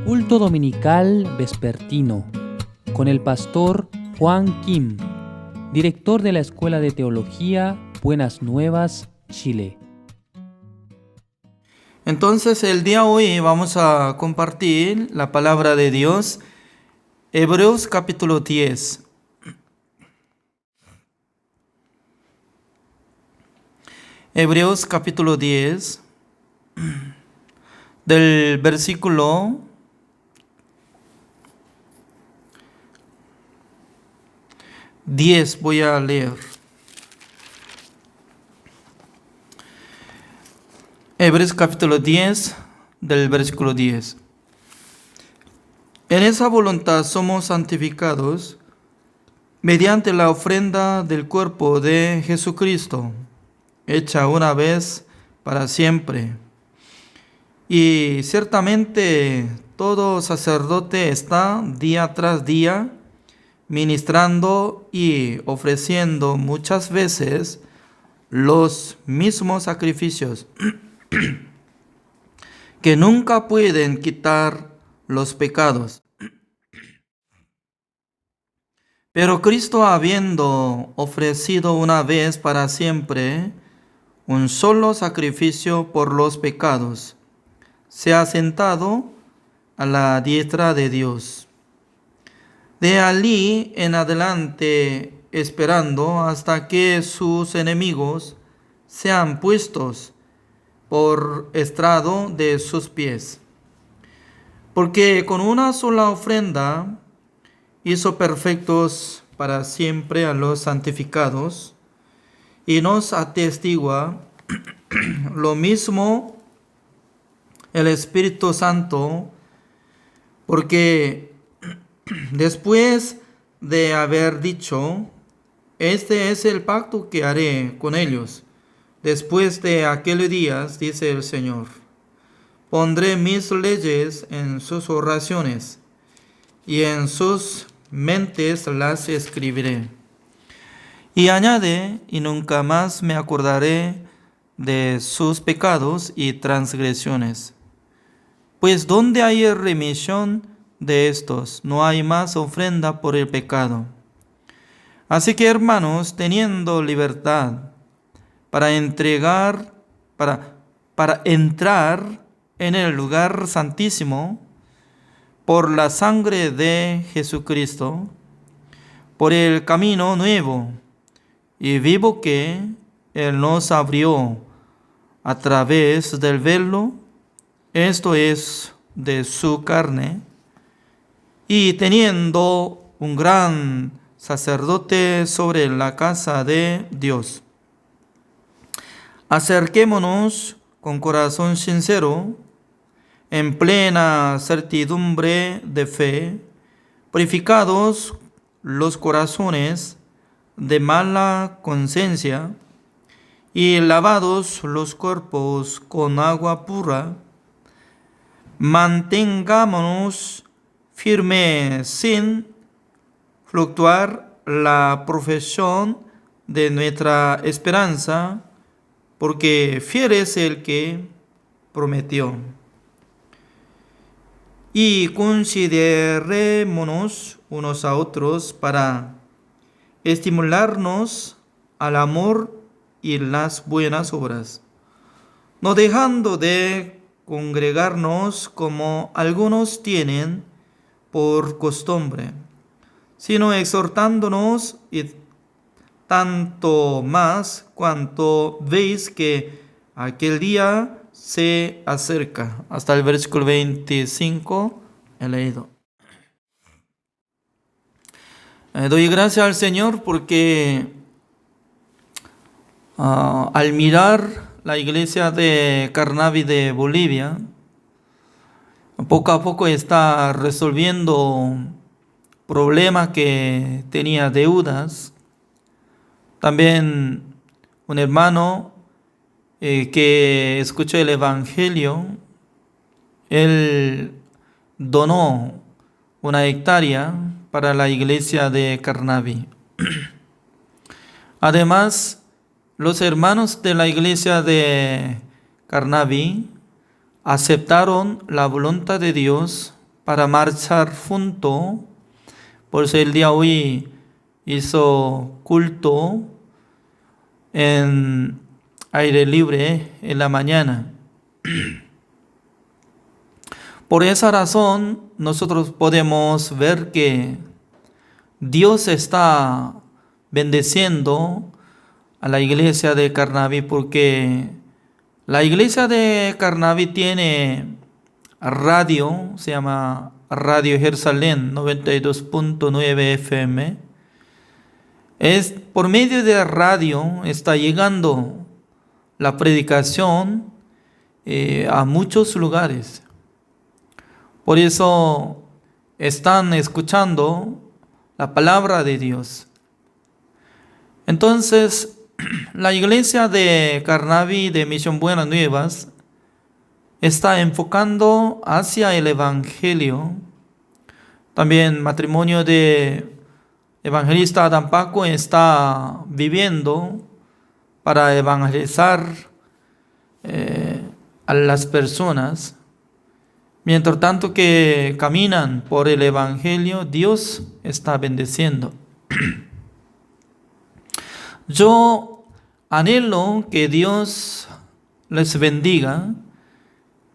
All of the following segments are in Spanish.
Culto Dominical Vespertino con el pastor Juan Kim, director de la Escuela de Teología Buenas Nuevas, Chile. Entonces el día de hoy vamos a compartir la palabra de Dios, Hebreos capítulo 10. Hebreos capítulo 10, del versículo 10 voy a leer. Hebreos capítulo 10, del versículo 10. En esa voluntad somos santificados mediante la ofrenda del cuerpo de Jesucristo, hecha una vez para siempre. Y ciertamente todo sacerdote está día tras día ministrando y ofreciendo muchas veces los mismos sacrificios que nunca pueden quitar los pecados. Pero Cristo, habiendo ofrecido una vez para siempre un solo sacrificio por los pecados, se ha sentado a la diestra de Dios. De allí en adelante, esperando hasta que sus enemigos sean puestos por estrado de sus pies. Porque con una sola ofrenda hizo perfectos para siempre a los santificados, y nos atestigua lo mismo el Espíritu Santo, porque después de haber dicho, este es el pacto que haré con ellos después de aquellos días, dice el Señor, pondré mis leyes en sus oraciones y en sus mentes las escribiré. Y añade, y nunca más me acordaré de sus pecados y transgresiones. Pues donde hay remisión de estos, no hay más ofrenda por el pecado. Así que, hermanos, teniendo libertad para entrar en el lugar santísimo por la sangre de Jesucristo, por el camino nuevo y vivo que Él nos abrió a través del velo, esto es, de su carne, y teniendo un gran sacerdote sobre la casa de Dios, acerquémonos con corazón sincero, en plena certidumbre de fe, purificados los corazones de mala conciencia y lavados los cuerpos con agua pura. Mantengámonos firmes sin fluctuar la profesión de nuestra esperanza, porque fiel es el que prometió. Y considerémonos unos a otros para estimularnos al amor y las buenas obras, no dejando de congregarnos como algunos tienen por costumbre, sino exhortándonos, y tanto más cuanto veis que aquel día se acerca. Hasta el versículo 25 he leído. Doy gracias al Señor porque al mirar la iglesia de Carnavi de Bolivia, poco a poco está resolviendo problemas que tenía, deudas. También un hermano que escuchó el Evangelio, él donó una hectárea para la iglesia de Carnavi. Además, los hermanos de la iglesia de Carnavi aceptaron la voluntad de Dios para marchar junto. Por eso el día hoy hizo culto en aire libre en la mañana. Por esa razón, nosotros podemos ver que Dios está bendeciendo a la iglesia de Carnaví, porque la iglesia de Carnaví tiene radio, se llama Radio Jerusalén 92.9 FM. Es por medio de radio está llegando la predicación a muchos lugares. Por eso están escuchando la palabra de Dios. Entonces, la iglesia de Carnaví de Misión Buenas Nuevas está enfocando hacia el Evangelio. También matrimonio de evangelista Adán Paco está viviendo para evangelizar a las personas. Mientras tanto que caminan por el Evangelio, Dios está bendeciendo. Yo anhelo que Dios les bendiga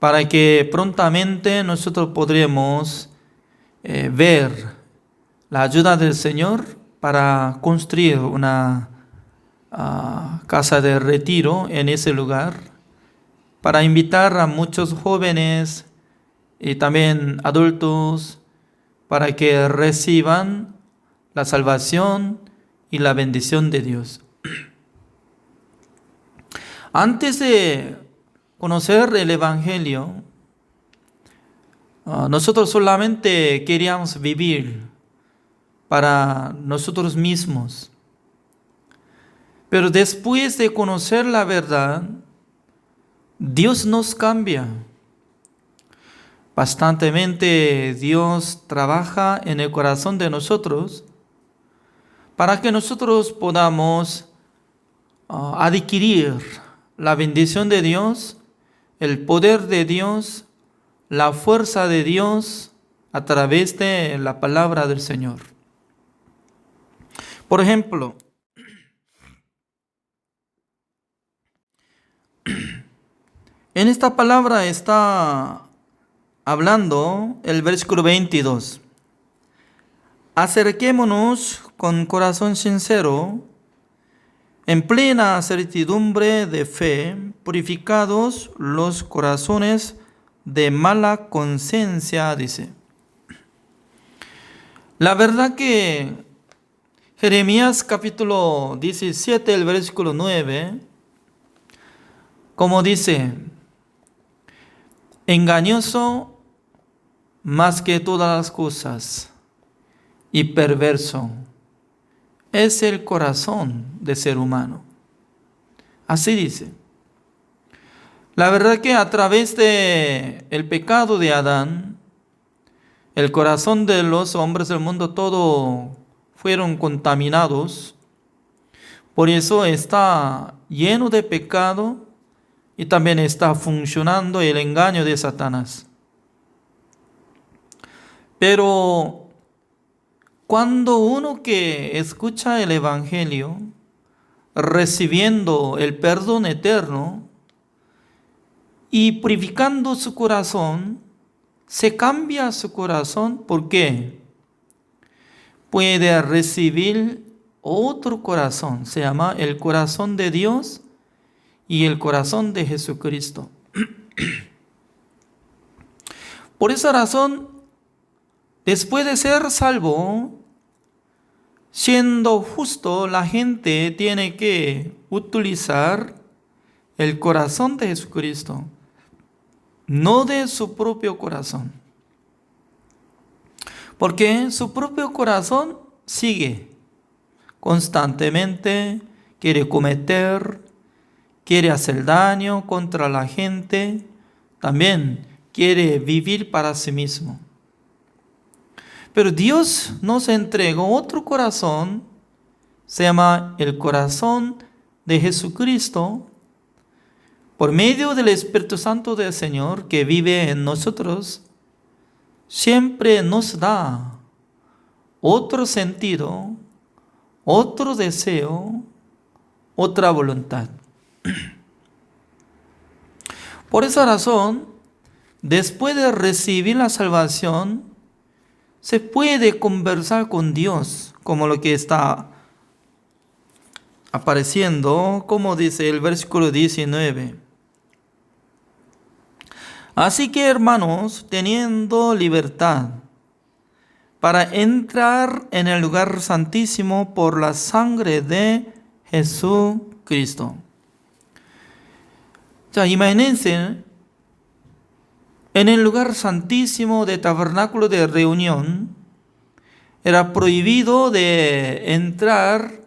para que prontamente nosotros podremos ver la ayuda del Señor para construir una casa de retiro en ese lugar, para invitar a muchos jóvenes y también adultos para que reciban la salvación y la bendición de Dios. Antes de conocer el Evangelio, nosotros solamente queríamos vivir para nosotros mismos. Pero después de conocer la verdad, Dios nos cambia. Bastantemente Dios trabaja en el corazón de nosotros para que nosotros podamos adquirir la bendición de Dios, el poder de Dios, la fuerza de Dios a través de la palabra del Señor. Por ejemplo, en esta palabra está hablando el versículo 22. Acerquémonos con corazón sincero, en plena certidumbre de fe, purificados los corazones de mala conciencia, dice. La verdad que Jeremías capítulo 17, el versículo 9, como dice, engañoso más que todas las cosas y perverso es el corazón del ser humano. Así dice. La verdad que a través de el pecado de Adán, el corazón de los hombres del mundo todo fueron contaminados. Por eso está lleno de pecado y también está funcionando el engaño de Satanás. Pero cuando uno que escucha el Evangelio, recibiendo el perdón eterno y purificando su corazón, se cambia su corazón. ¿Por qué? Puede recibir otro corazón, se llama el corazón de Dios y el corazón de Jesucristo. Por esa razón, después de ser salvo, siendo justo, la gente tiene que utilizar el corazón de Jesucristo, no de su propio corazón. Porque su propio corazón sigue constantemente, quiere cometer, quiere hacer daño contra la gente, también quiere vivir para sí mismo. Pero Dios nos entregó otro corazón, se llama el corazón de Jesucristo, por medio del Espíritu Santo del Señor que vive en nosotros. siempre nos da otro sentido, otro deseo, otra voluntad. Por esa razón, después de recibir la salvación, se puede conversar con Dios, como lo que está apareciendo, como dice el versículo 19. Así que, hermanos, teniendo libertad para entrar en el lugar santísimo por la sangre de Jesucristo. Imagínense, en el lugar santísimo de tabernáculo de reunión, era prohibido de entrar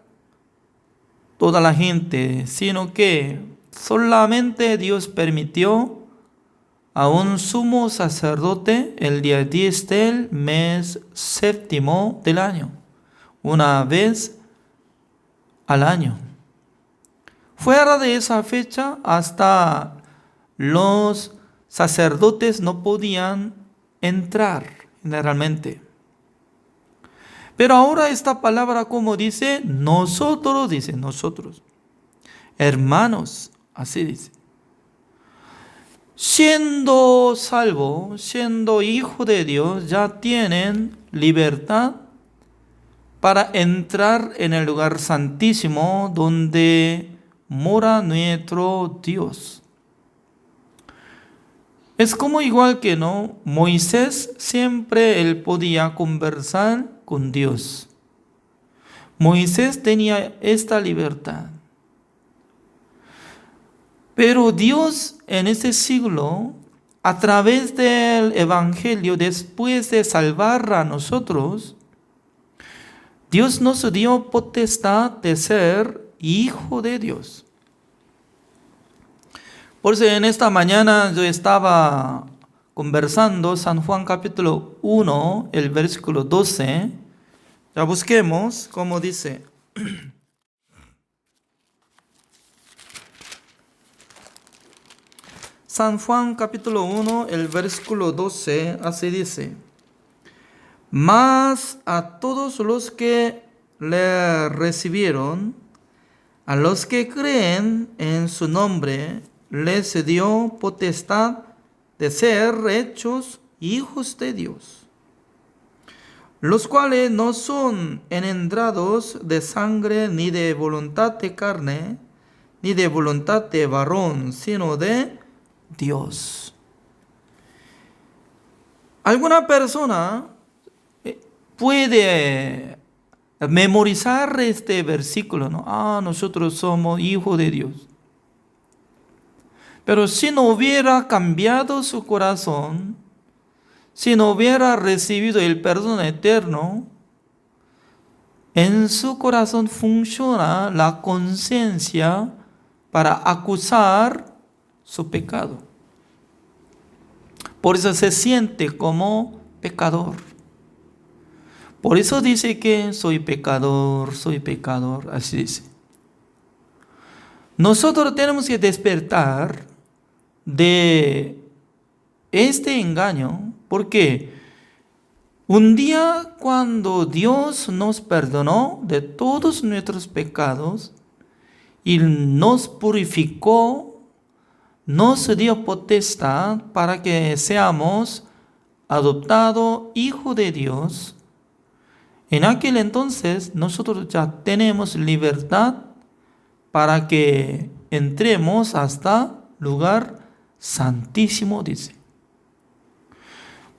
toda la gente, sino que solamente Dios permitió a un sumo sacerdote el día 10 del mes séptimo del año, una vez al año. Fuera de esa fecha, hasta los sacerdotes no podían entrar generalmente. Pero ahora esta palabra, como dice nosotros, hermanos, así dice. Siendo salvo, siendo hijo de Dios, ya tienen libertad para entrar en el lugar santísimo donde mora nuestro Dios. Es como igual que Moisés siempre él podía conversar con Dios. Moisés tenía esta libertad. Pero Dios en ese siglo, a través del Evangelio, después de salvar a nosotros, Dios nos dio potestad de ser hijo de Dios. Por eso en esta mañana yo estaba conversando San Juan capítulo 1, el versículo 12. Ya busquemos cómo dice. San Juan capítulo 1, el versículo 12, así dice. Mas a todos los que le recibieron, a los que creen en su nombre, les dio potestad de ser hechos hijos de Dios, los cuales no son engendrados de sangre, ni de voluntad de carne, ni de voluntad de varón, sino de Dios. Alguna persona puede memorizar este versículo, nosotros somos hijos de Dios. Pero si no hubiera cambiado su corazón, si no hubiera recibido el perdón eterno, en su corazón funciona la conciencia para acusar su pecado. Por eso se siente como pecador. Por eso dice que soy pecador, así dice. Nosotros tenemos que despertar de este engaño, porque un día cuando Dios nos perdonó de todos nuestros pecados y nos purificó, nos dio potestad para que seamos adoptados hijos de Dios. En aquel entonces nosotros ya tenemos libertad para que entremos hasta lugar santísimo, dice.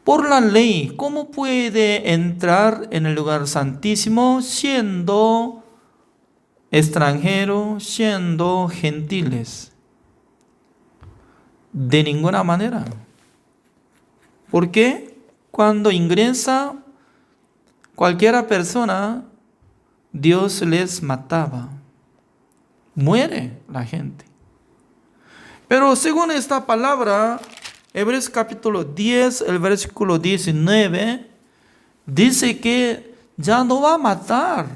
Por la ley, ¿cómo puede entrar en el lugar santísimo siendo extranjero, siendo gentiles? De ninguna manera. Porque cuando ingresa cualquiera persona, Dios les mataba. Muere la gente. Pero según esta palabra, Hebreos capítulo 10, el versículo 19, dice que ya no va a matar,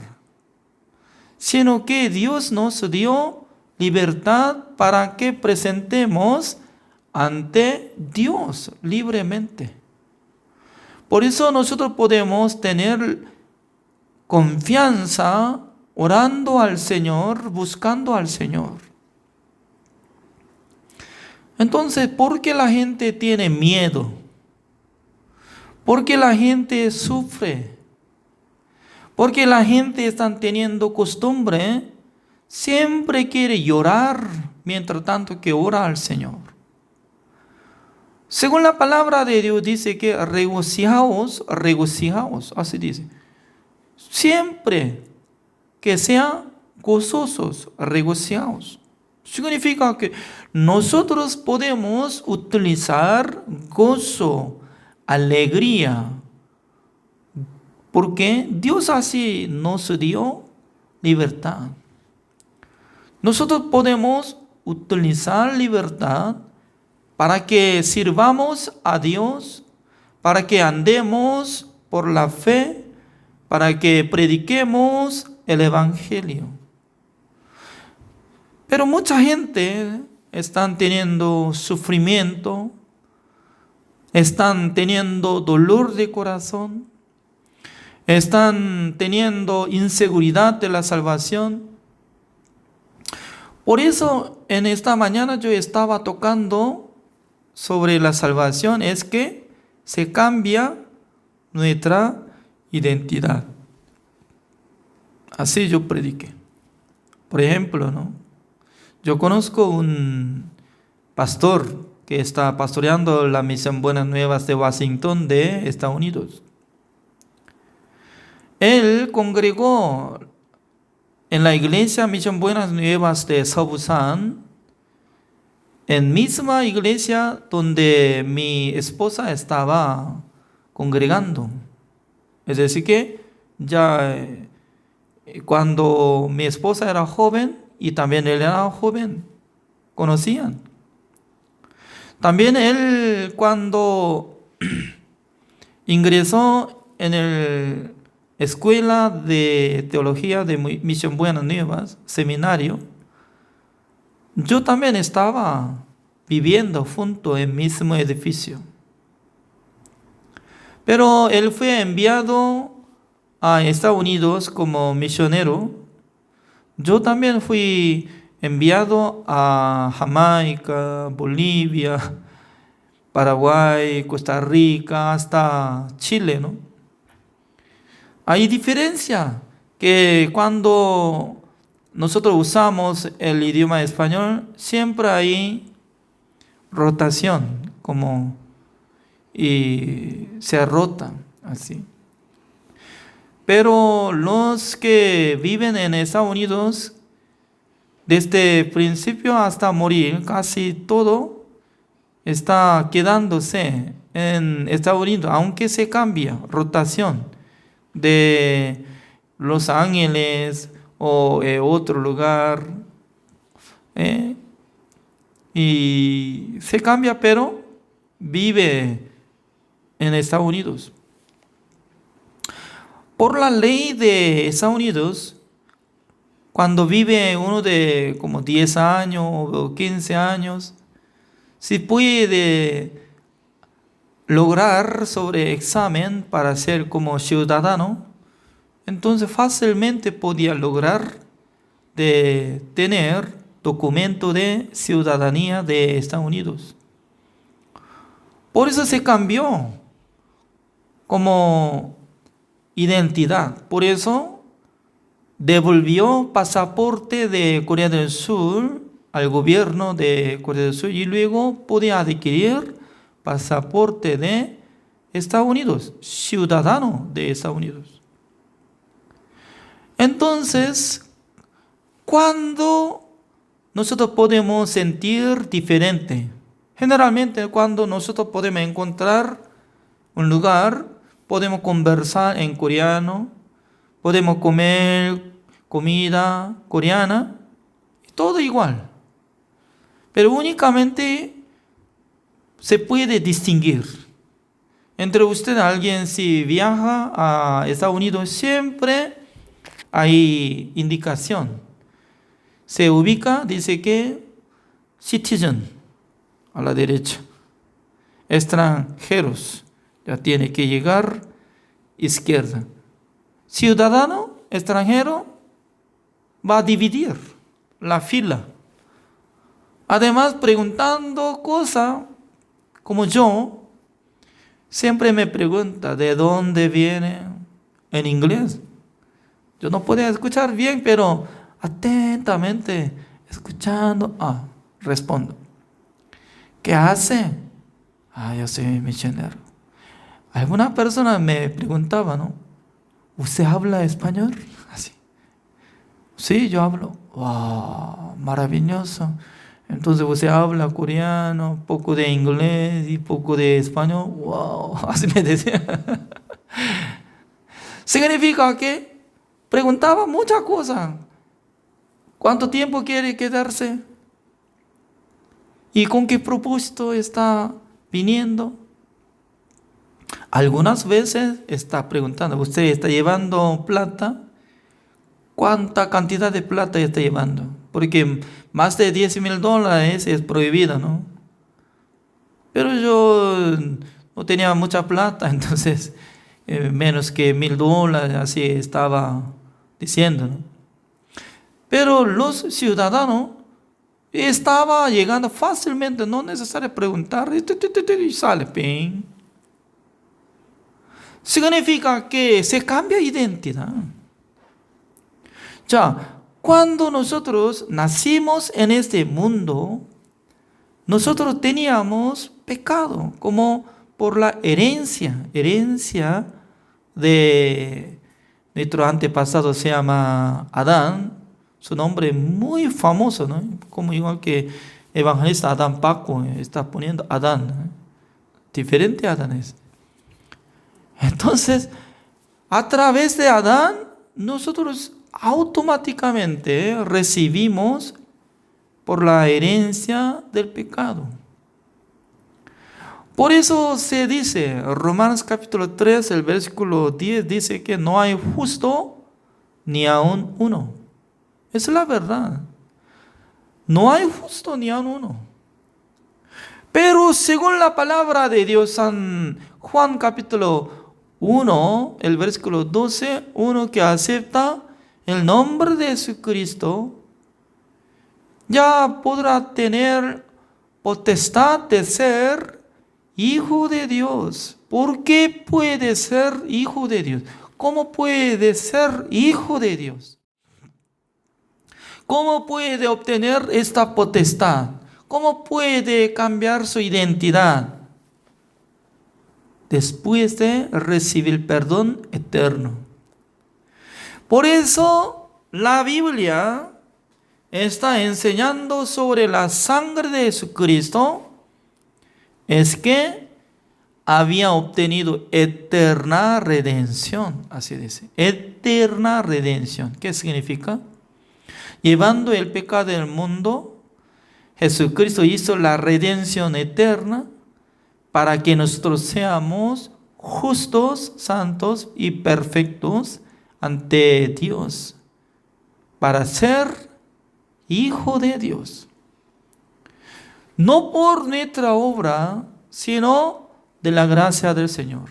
sino que Dios nos dio libertad para que presentemos ante Dios libremente. Por eso nosotros podemos tener confianza orando al Señor, buscando al Señor. Entonces, ¿por qué la gente tiene miedo? ¿Por qué la gente sufre? ¿Por qué la gente está teniendo costumbre? Siempre quiere llorar, mientras tanto que ora al Señor. Según la palabra de Dios dice que regocijaos, regocijaos, así dice. Siempre que sean gozosos, regocijaos. Significa que nosotros podemos utilizar gozo, alegría, porque Dios así nos dio libertad. Nosotros podemos utilizar libertad para que sirvamos a Dios, para que andemos por la fe, para que prediquemos el Evangelio. Pero mucha gente está teniendo sufrimiento, están teniendo dolor de corazón, están teniendo inseguridad de la salvación. Por eso en esta mañana yo estaba tocando sobre la salvación, es que se cambia nuestra identidad. Así yo prediqué. Por ejemplo, yo conozco un pastor que está pastoreando la Misión Buenas Nuevas de Washington, de Estados Unidos. Él congregó en la iglesia Misión Buenas Nuevas de Seobusan, en misma iglesia donde mi esposa estaba congregando. Es decir que ya cuando mi esposa era joven y también él era joven, conocían. También él cuando ingresó en la escuela de teología de Misión Buenas Nuevas, seminario, yo también estaba viviendo junto en el mismo edificio. Pero él fue enviado a Estados Unidos como misionero. Yo también fui enviado a Jamaica, Bolivia, Paraguay, Costa Rica, hasta Chile, Hay diferencia que cuando nosotros usamos el idioma español, siempre hay rotación, y se rota así. Pero los que viven en Estados Unidos, desde principio hasta morir, casi todo está quedándose en Estados Unidos, aunque se cambia, rotación de Los Ángeles o otro lugar, y se cambia, pero vive en Estados Unidos. Por la ley de Estados Unidos, cuando vive uno de como 10 años o 15 años, si puede lograr sobre examen para ser como ciudadano, entonces fácilmente podía lograr de tener documento de ciudadanía de Estados Unidos. Por eso se cambió como identidad. Por eso devolvió pasaporte de Corea del Sur al gobierno de Corea del Sur y luego podía adquirir pasaporte de Estados Unidos, ciudadano de Estados Unidos. Entonces, ¿cuándo nosotros podemos sentir diferente? Generalmente cuando nosotros podemos encontrar un lugar, podemos conversar en coreano, podemos comer comida coreana, todo igual. Pero únicamente se puede distinguir entre usted, alguien si viaja a Estados Unidos, siempre hay indicación. Se ubica, dice que citizen a la derecha, extranjeros, Ya tiene que llegar izquierda. Ciudadano extranjero va a dividir la fila. Además, preguntando cosas como yo, siempre me pregunta de dónde viene en inglés. Yo no podía escuchar bien, pero atentamente escuchando, respondo. ¿Qué hace? Yo soy misionero. Alguna persona me preguntaba, ¿no? ¿Usted habla español? Así. Sí, yo hablo. ¡Wow! Maravilloso. Entonces usted habla coreano, poco de inglés y poco de español. ¡Wow! Así me decía. Significa que preguntaba muchas cosas. ¿Cuánto tiempo quiere quedarse? ¿Y con qué propósito está viniendo? Algunas veces está preguntando, ¿usted está llevando plata? ¿Cuánta cantidad de plata está llevando? Porque más de $10,000 es prohibido, ¿no? Pero yo no tenía mucha plata, entonces menos que $1,000, así estaba diciendo, ¿no? Pero los ciudadanos estaba llegando fácilmente, no necesario preguntar, y sale, ¡ping! Significa que se cambia identidad. Ya, cuando nosotros nacimos en este mundo, nosotros teníamos pecado, como por la herencia de nuestro antepasado, se llama Adán. Su nombre es muy famoso, ¿no? Como igual que evangelista Adán Paco está poniendo Adán, ¿no? Diferente Adanes. Entonces, a través de Adán, nosotros automáticamente recibimos por la herencia del pecado. Por eso se dice, Romanos capítulo 3, el versículo 10, dice que no hay justo ni aun uno. Esa es la verdad. No hay justo ni aun uno. Pero según la palabra de Dios, San Juan capítulo 1, el versículo 12, uno que acepta el nombre de Jesucristo, ya podrá tener potestad de ser hijo de Dios. ¿Por qué puede ser hijo de Dios? ¿Cómo puede ser hijo de Dios? ¿Cómo puede obtener esta potestad? ¿Cómo puede cambiar su identidad? Después de recibir perdón eterno. Por eso la Biblia está enseñando sobre la sangre de Jesucristo. Es que había obtenido eterna redención. Así dice. Eterna redención. ¿Qué significa? Llevando el pecado del mundo, Jesucristo hizo la redención eterna para que nosotros seamos justos, santos y perfectos ante Dios, para ser hijo de Dios. No por nuestra obra, sino de la gracia del Señor,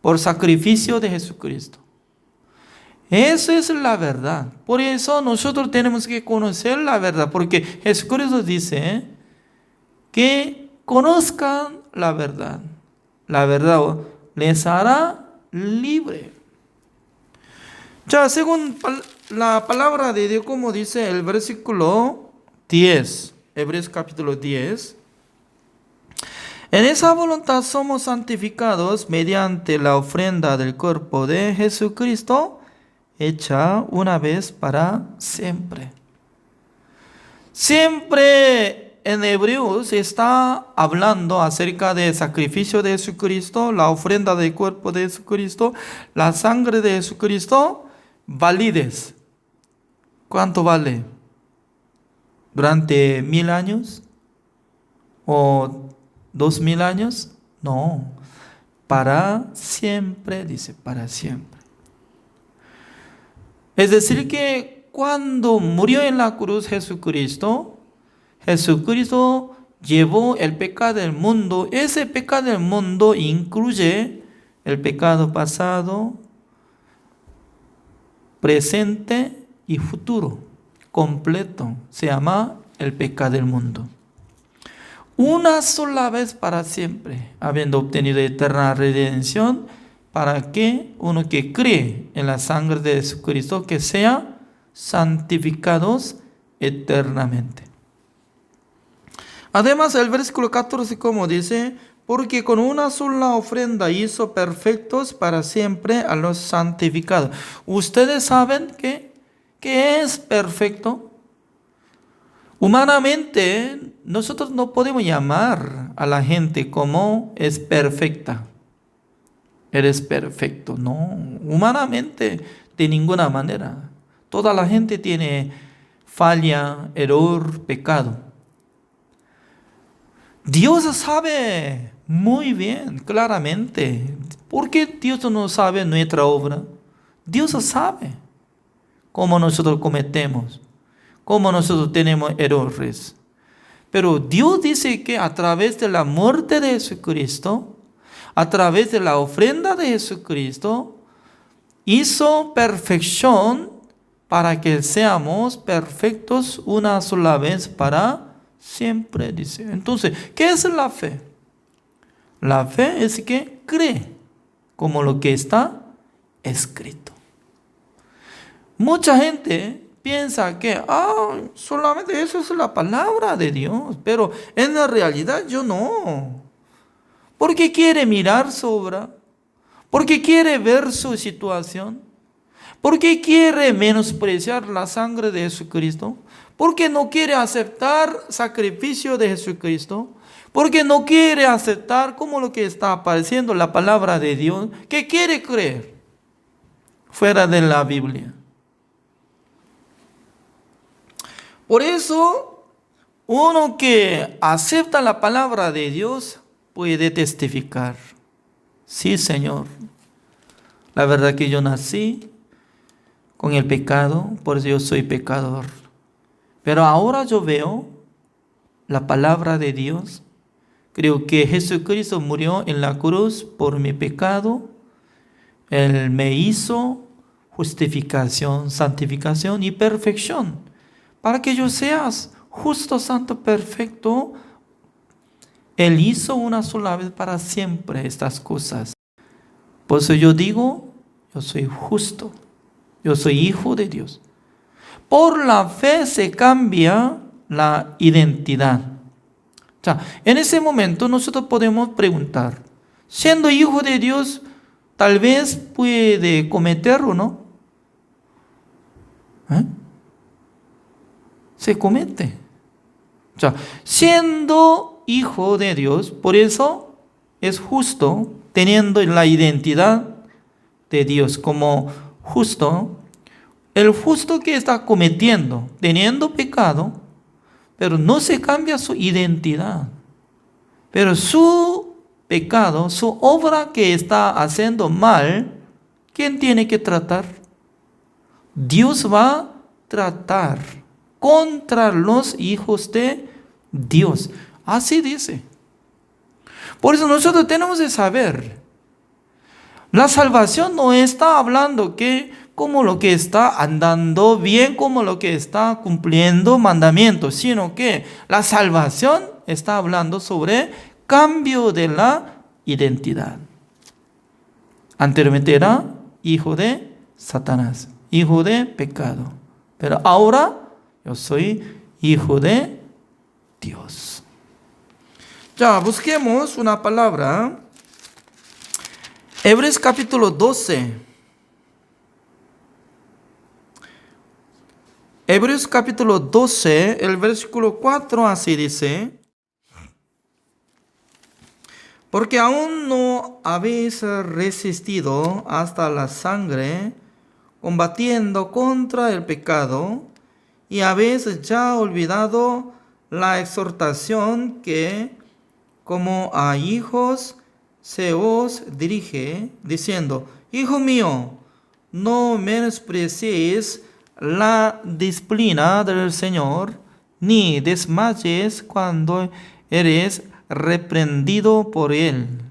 por sacrificio de Jesucristo. Eso es la verdad. Por eso nosotros tenemos que conocer la verdad, porque Jesucristo dice que conozcan la verdad. La verdad les hará libre. Ya, según la palabra de Dios, como dice el versículo 10, Hebreos capítulo 10, en esa voluntad somos santificados mediante la ofrenda del cuerpo de Jesucristo, hecha una vez para siempre. Siempre en Hebreos está hablando acerca del sacrificio de Jesucristo, la ofrenda del cuerpo de Jesucristo, la sangre de Jesucristo, validez. ¿Cuánto vale? ¿Durante 1000 años? ¿O 2000 años? No, para siempre, dice, para siempre. Es decir que cuando murió en la cruz Jesucristo llevó el pecado del mundo. Ese pecado del mundo incluye el pecado pasado, presente y futuro. Completo. Se llama el pecado del mundo. Una sola vez para siempre, habiendo obtenido eterna redención, para que uno que cree en la sangre de Jesucristo, que sea santificados eternamente. Además, el versículo 14, como dice, porque con una sola ofrenda hizo perfectos para siempre a los santificados. ¿Ustedes saben qué es perfecto? Humanamente, nosotros no podemos llamar a la gente como es perfecta. Eres perfecto. No, humanamente, de ninguna manera. Toda la gente tiene falla, error, pecado. Dios sabe muy bien, claramente. ¿Por qué Dios no sabe nuestra obra? Dios sabe cómo nosotros cometemos, cómo nosotros tenemos errores. Pero Dios dice que a través de la muerte de Jesucristo, a través de la ofrenda de Jesucristo, hizo perfección para que seamos perfectos una sola vez para siempre, dice. Entonces, ¿qué es la fe? La fe es que cree como lo que está escrito. Mucha gente piensa que solamente eso es la palabra de Dios, pero en la realidad yo no. Porque quiere mirar su obra, porque quiere ver su situación, porque quiere menospreciar la sangre de Jesucristo, porque no quiere aceptar sacrificio de Jesucristo, porque no quiere aceptar como lo que está apareciendo la palabra de Dios, que quiere creer fuera de la Biblia. Por eso, uno que acepta la palabra de Dios puede testificar: sí, Señor, la verdad que yo nací con el pecado, por eso yo soy pecador. Pero ahora yo veo la palabra de Dios. Creo que Jesucristo murió en la cruz por mi pecado. Él me hizo justificación, santificación y perfección, para que yo seas justo, santo, perfecto. Él hizo una sola vez para siempre estas cosas. Por eso yo digo, yo soy justo, yo soy hijo de Dios. Por la fe se cambia la identidad. O sea, en ese momento nosotros podemos preguntar, siendo hijo de Dios, tal vez puede cometer o no. Se comete. O sea, siendo hijo de Dios, por eso es justo, teniendo la identidad de Dios como justo. El justo que está cometiendo, teniendo pecado, pero no se cambia su identidad. Pero su pecado, su obra que está haciendo mal, ¿quién tiene que tratar? Dios va a tratar contra los hijos de Dios. Así dice. Por eso nosotros tenemos que saber, la salvación no está hablando que como lo que está andando bien, como lo que está cumpliendo mandamientos, sino que la salvación está hablando sobre cambio de la identidad. Anteriormente era hijo de Satanás, hijo de pecado, pero ahora yo soy hijo de Dios. Ya, busquemos una palabra. Hebreos capítulo 12. Hebreos capítulo 12, el versículo 4 así dice: porque aún no habéis resistido hasta la sangre, combatiendo contra el pecado, y habéis ya olvidado la exhortación que, como a hijos, se os dirige, diciendo: hijo mío, no menospreciéis la disciplina del Señor, ni desmayes cuando eres reprendido por él,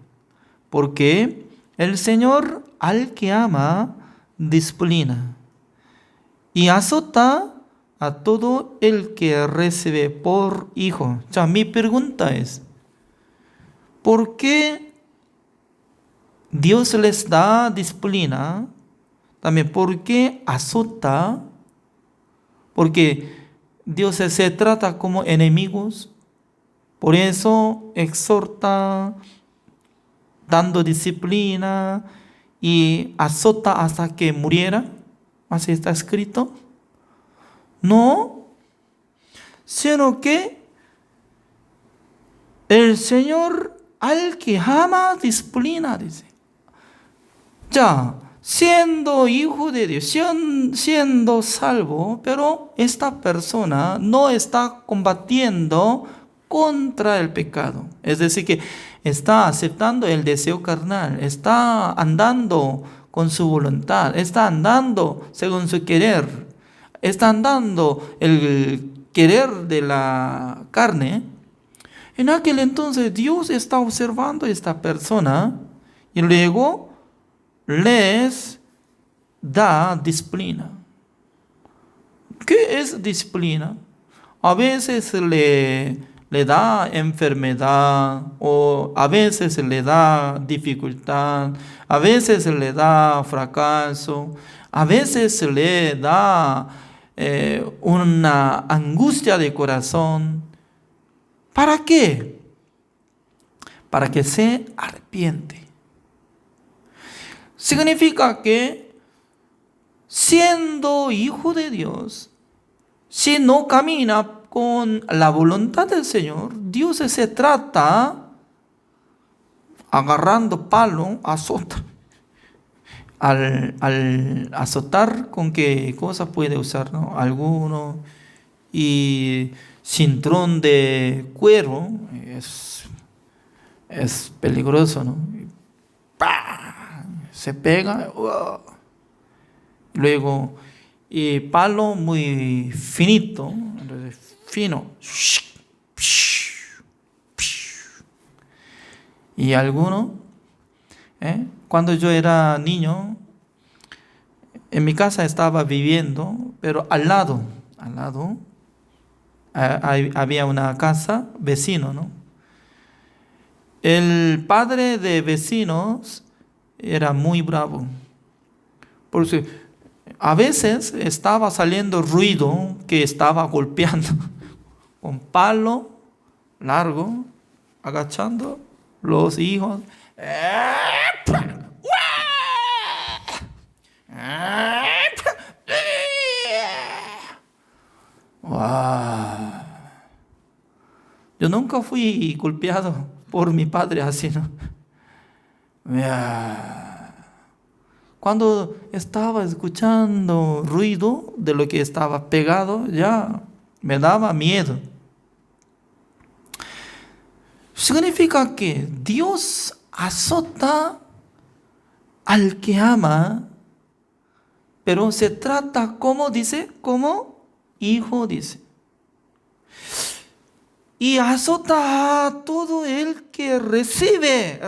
porque el Señor al que ama disciplina y azota a todo el que recibe por hijo. Ya, mi pregunta es, ¿por qué Dios les da disciplina? También, ¿por qué azota? Porque Dios se trata como enemigos. Por eso exhorta, dando disciplina y azota hasta que muriera. Así está escrito. No, sino que el Señor al que ama disciplina, dice. Ya, siendo hijo de Dios, siendo salvo, pero esta persona no está combatiendo contra el pecado. Es decir, que está aceptando el deseo carnal, está andando con su voluntad, está andando según su querer, está andando el querer de la carne. En aquel entonces Dios está observando a esta persona y luego les da disciplina. ¿Qué es disciplina? A veces le da enfermedad, o a veces le da dificultad, a veces le da fracaso, a veces le da una angustia de corazón. ¿Para qué? Para que se arrepiente. Significa que siendo hijo de Dios, si no camina con la voluntad del Señor, Dios se trata agarrando palo, azota. Al azotar, ¿con qué cosa puede usar, no? Alguno, y cinturón de cuero, es peligroso, ¿no? Y ¡pah! Se pega, ¡wow! Luego, y palo muy finito, entonces fino, y alguno, cuando yo era niño, en mi casa estaba viviendo, pero al lado, había una casa vecino, ¿no? El padre de vecinos era muy bravo, porque a veces estaba saliendo ruido que estaba golpeando con palo largo, agachando los hijos. Wow. Yo nunca fui golpeado por mi padre así, ¿no? Cuando estaba escuchando ruido de lo que estaba pegado, ya me daba miedo. Significa que Dios azota al que ama, pero se trata como dice, como hijo, dice. Y azota a todo el que recibe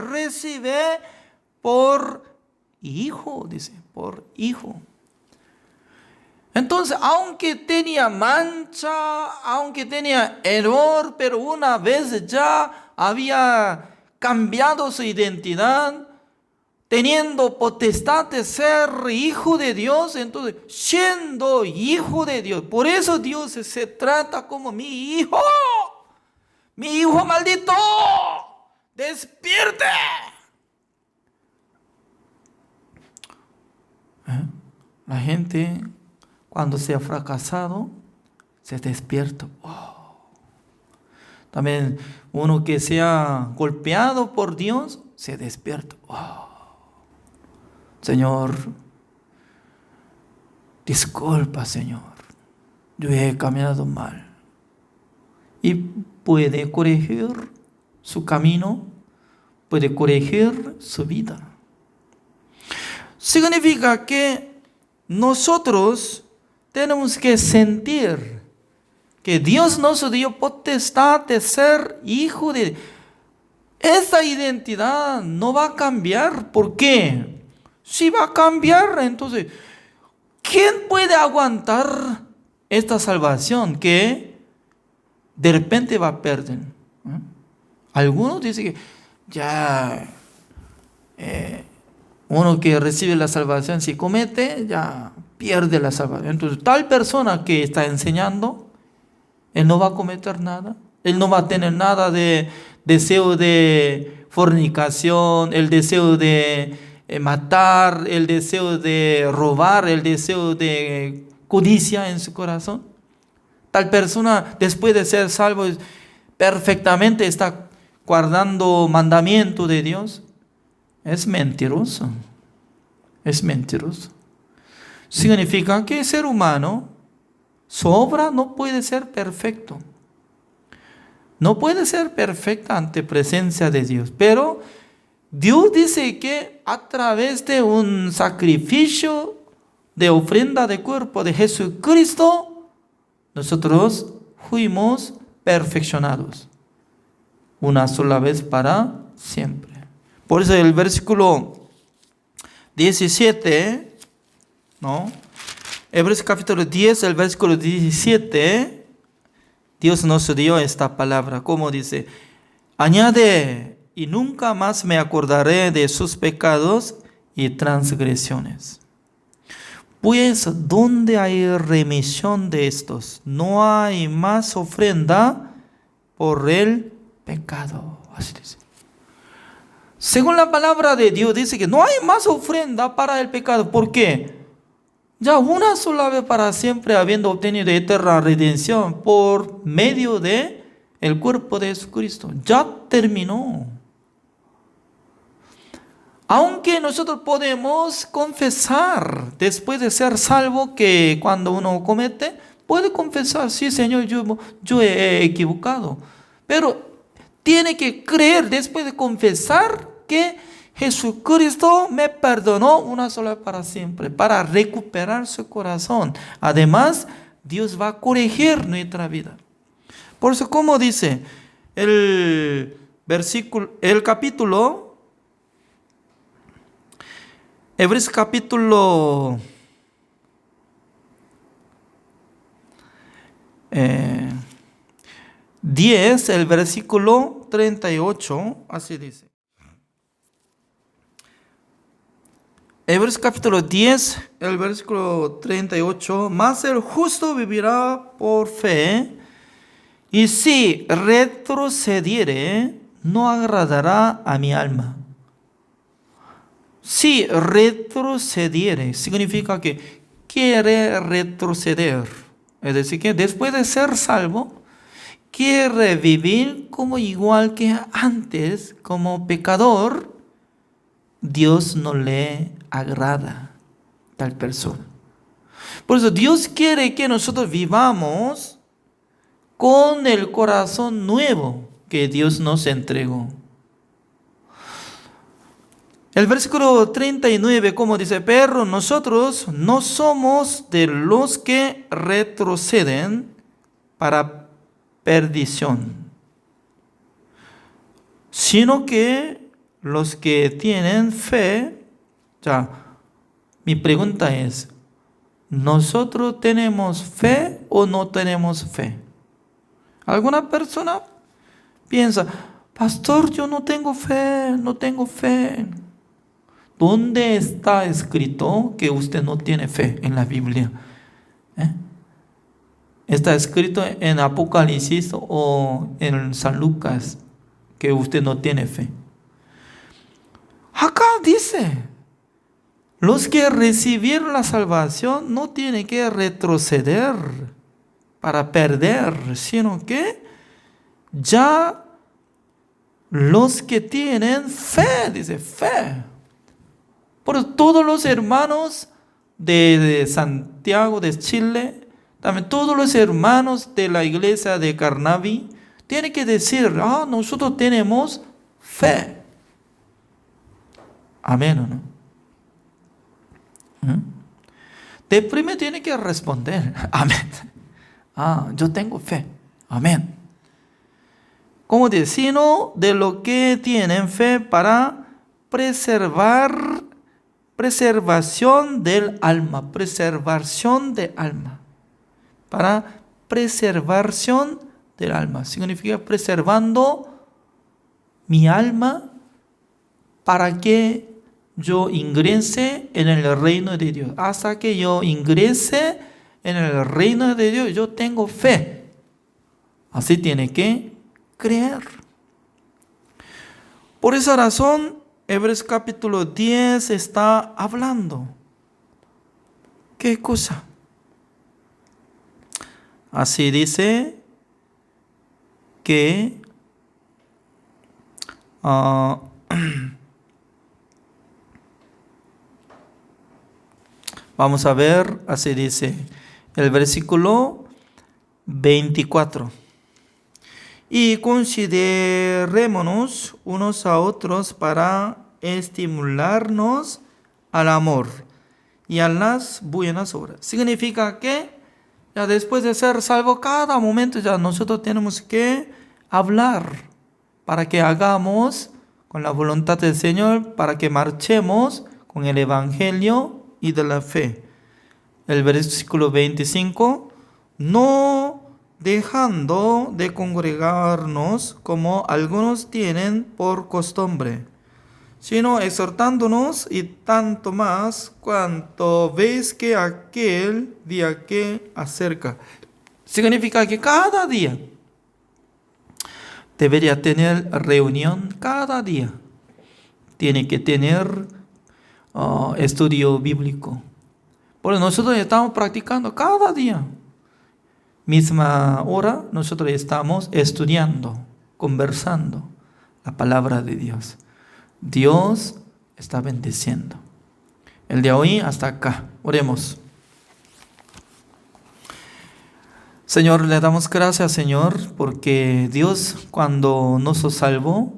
por hijo, dice, por hijo. Entonces, aunque tenía mancha, aunque tenía error, pero una vez ya había cambiado su identidad, teniendo potestad de ser hijo de Dios, entonces, siendo hijo de Dios, por eso Dios se trata como mi hijo maldito, despierte. La gente, cuando se ha fracasado, se despierta. Wow. También uno que se ha golpeado por Dios, se despierta. Wow. Señor, disculpa, Señor, yo he caminado mal. Y puede corregir su camino, puede corregir su vida. Significa que nosotros tenemos que sentir que Dios nos dio potestad de ser hijo de Dios. Esa identidad no va a cambiar. ¿Por qué? Si va a cambiar, entonces, ¿quién puede aguantar esta salvación que de repente va a perder? Algunos dicen que ya uno que recibe la salvación, si comete, ya pierde la salvación. Entonces, tal persona que está enseñando, él no va a cometer nada. Él no va a tener nada de deseo de fornicación, el deseo de matar, el deseo de robar, el deseo de codicia en su corazón. Tal persona, después de ser salvo, perfectamente está guardando mandamiento de Dios. Es mentiroso. Es mentiroso. Significa que el ser humano, su obra no puede ser perfecto. No puede ser perfecta ante presencia de Dios. Pero Dios dice que a través de un sacrificio de ofrenda de cuerpo de Jesucristo, nosotros fuimos perfeccionados. Una sola vez para siempre. Por eso el versículo 17, ¿no? Hebreos capítulo 10, el versículo 17, Dios nos dio esta palabra, como dice, añade, y nunca más me acordaré de sus pecados y transgresiones. Pues, ¿dónde hay remisión de estos? No hay más ofrenda por el pecado. Así dice. Según la palabra de Dios, dice que no hay más ofrenda para el pecado. ¿Por qué? Ya una sola vez para siempre, habiendo obtenido eterna redención por medio de el cuerpo de Jesucristo. Ya terminó. Aunque nosotros podemos confesar después de ser salvo, que cuando uno comete, puede confesar, sí Señor, yo he equivocado. Pero tiene que creer después de confesar que Jesucristo me perdonó una sola vez para siempre, para recuperar su corazón. Además, Dios va a corregir nuestra vida. Por eso, como dice el capítulo, Hebreos capítulo 10, el versículo 38, así dice. Hebreos capítulo 10, el versículo 38, mas el justo vivirá por fe, y si retrocediere, no agradará a mi alma. Si retrocediere, significa que quiere retroceder. Es decir, que después de ser salvo, quiere vivir como igual que antes, como pecador. Dios no le agrada tal persona. Por eso Dios quiere que nosotros vivamos con el corazón nuevo que Dios nos entregó. El versículo 39, como dice, pero nosotros no somos de los que retroceden para perdición, sino que los que tienen fe. Ya, mi pregunta es, ¿nosotros tenemos fe o no tenemos fe? Alguna persona piensa, pastor, yo no tengo fe, no tengo fe. ¿Dónde está escrito que usted no tiene fe en la Biblia? ¿Está escrito en Apocalipsis o en San Lucas que usted no tiene fe? Acá dice, los que recibieron la salvación no tienen que retroceder para perder, sino que ya los que tienen fe, dice fe. Por todos los hermanos de Santiago de Chile, también todos los hermanos de la iglesia de Carnaví, tienen que decir, nosotros tenemos fe. Amén, ¿o no? De primero tiene que responder, amén. yo tengo fe. Amén. Como dice, sino de lo que tienen fe para preservación del alma. Preservación del alma. Para preservación del alma. Significa preservando mi alma para que yo ingrese en el reino de Dios. Hasta que yo ingrese en el reino de Dios, yo tengo fe. Así tiene que creer. Por esa razón, Hebreos capítulo 10 está hablando. ¿Qué cosa? Así dice que vamos a ver, así dice el versículo 24. Y considerémonos unos a otros para estimularnos al amor y a las buenas obras. Significa que ya después de ser salvo, cada momento ya nosotros tenemos que hablar para que hagamos con la voluntad del Señor, para que marchemos con el Evangelio y de la fe. El versículo 25, no dejando de congregarnos como algunos tienen por costumbre, sino exhortándonos, y tanto más cuanto veis que aquel día que acerca. Significa que cada día debería tener reunión, cada día tiene que tener estudio bíblico. Porque nosotros estamos practicando cada día. Misma hora nosotros estamos estudiando, conversando la palabra de Dios. Dios está bendiciendo. El de hoy hasta acá. Oremos. Señor, le damos gracias, Señor, porque Dios, cuando nos salvó,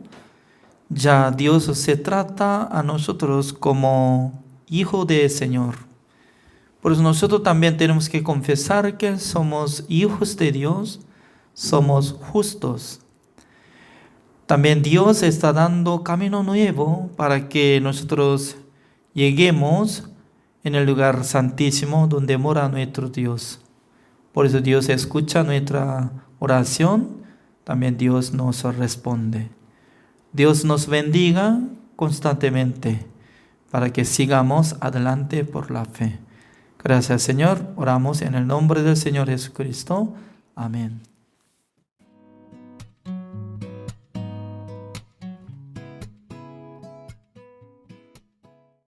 ya Dios se trata a nosotros como hijo del Señor. Por eso nosotros también tenemos que confesar que somos hijos de Dios, somos justos. También Dios está dando camino nuevo para que nosotros lleguemos en el lugar santísimo donde mora nuestro Dios. Por eso Dios escucha nuestra oración, también Dios nos responde. Dios nos bendiga constantemente para que sigamos adelante por la fe. Gracias, Señor. Oramos en el nombre del Señor Jesucristo. Amén.